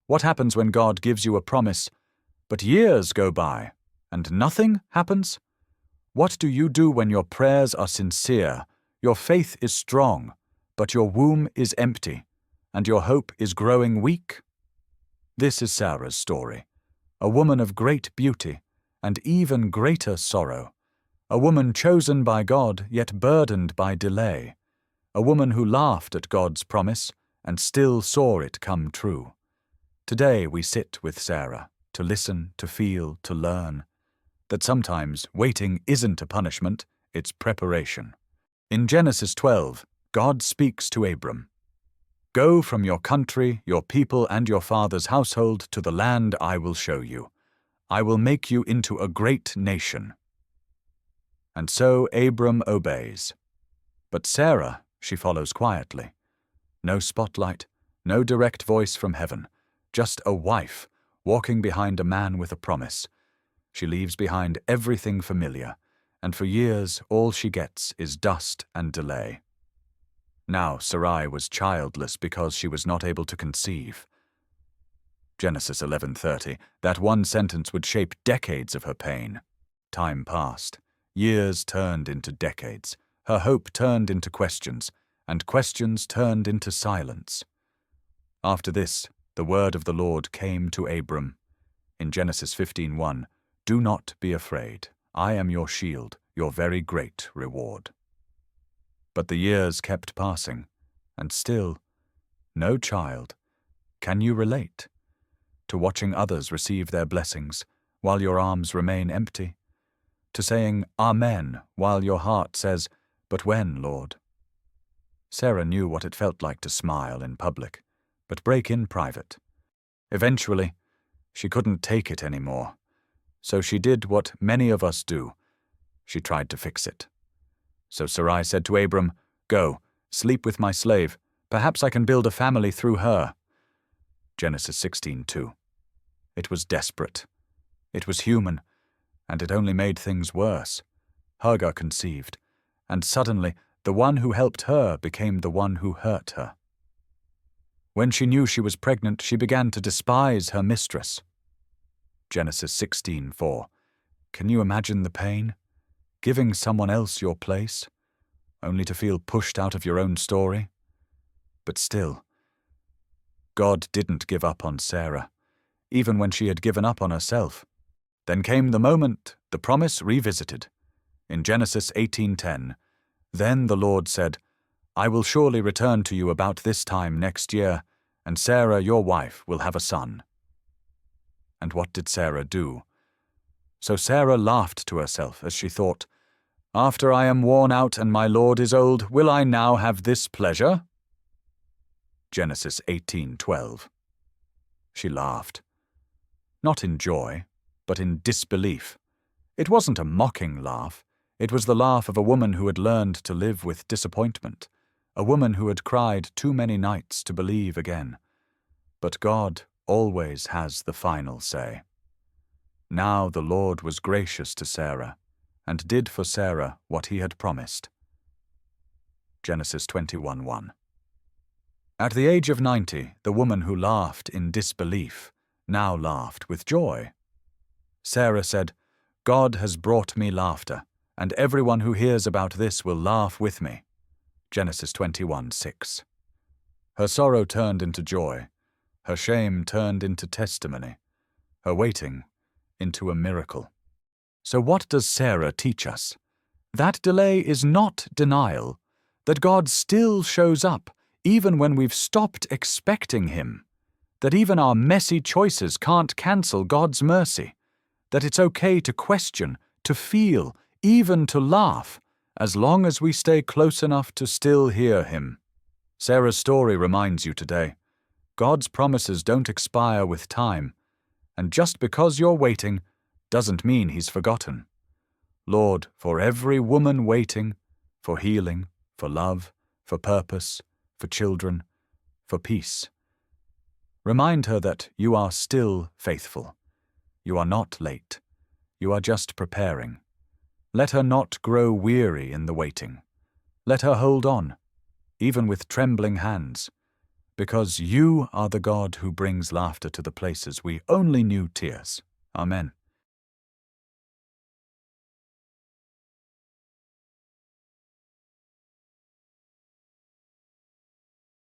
What happens when God gives you a promise, but years go by and nothing happens? What do you do when your prayers are sincere, your faith is strong, but your womb is empty, and your hope is growing weak? This is Sarah's story, a woman of great beauty and even greater sorrow, a woman chosen by God yet burdened by delay, a woman who laughed at God's promise and still saw it come true. Today we sit with Sarah to listen, to feel, to learn that sometimes waiting isn't a punishment, it's preparation. In Genesis 12, God speaks to Abram. "Go from your country, your people, and your father's household to the land I will show you. I will make you into a great nation." And so Abram obeys. But Sarah, she follows quietly. No spotlight, no direct voice from heaven, just a wife walking behind a man with a promise. She leaves behind everything familiar, and for years all she gets is dust and delay. Now Sarai was childless because she was not able to conceive. Genesis 11:30, that one sentence would shape decades of her pain. Time passed. Years turned into decades. Her hope turned into questions, and questions turned into silence. After this, the word of the Lord came to Abram. In Genesis 15:1, "Do not be afraid. I am your shield, your very great reward." But the years kept passing, and still, no child. Can you relate to watching others receive their blessings while your arms remain empty? To saying Amen while your heart says, "But when, Lord?" Sarah knew what it felt like to smile in public, but break in private. Eventually, she couldn't take it anymore. So she did what many of us do. She tried to fix it. So Sarai said to Abram, "Go, sleep with my slave. Perhaps I can build a family through her." Genesis 16:2. It was desperate. It was human, and it only made things worse. Hagar conceived, and suddenly the one who helped her became the one who hurt her. When she knew she was pregnant, she began to despise her mistress. Genesis 16:4. Can you imagine the pain? Giving someone else your place, only to feel pushed out of your own story? But still, God didn't give up on Sarah, even when she had given up on herself. Then came the moment, the promise revisited. In Genesis 18:10, "Then the Lord said, I will surely return to you about this time next year, and Sarah your wife will have a son." And what did Sarah do? So Sarah laughed to herself as she thought, "After I am worn out and my Lord is old, will I now have this pleasure?" Genesis 18:12. She laughed. Not in joy, but in disbelief. It wasn't a mocking laugh. It was the laugh of a woman who had learned to live with disappointment, a woman who had cried too many nights to believe again. But God always has the final say. Now the Lord was gracious to Sarah, and did for Sarah what he had promised. Genesis 21:1. At the age of 90, the woman who laughed in disbelief now laughed with joy. Sarah said, "God has brought me laughter, and everyone who hears about this will laugh with me." Genesis 21:6. Her sorrow turned into joy. Her shame turned into testimony. Her waiting into a miracle. So what does Sarah teach us? That delay is not denial. That God still shows up, even when we've stopped expecting him. That even our messy choices can't cancel God's mercy. That it's okay to question, to feel, even to laugh, as long as we stay close enough to still hear him. Sarah's story reminds you today, God's promises don't expire with time, and just because you're waiting doesn't mean he's forgotten. Lord, for every woman waiting, for healing, for love, for purpose, for children, for peace, remind her that you are still faithful. You are not late. You are just preparing. Let her not grow weary in the waiting. Let her hold on, even with trembling hands, because you are the God who brings laughter to the places we only knew tears. Amen.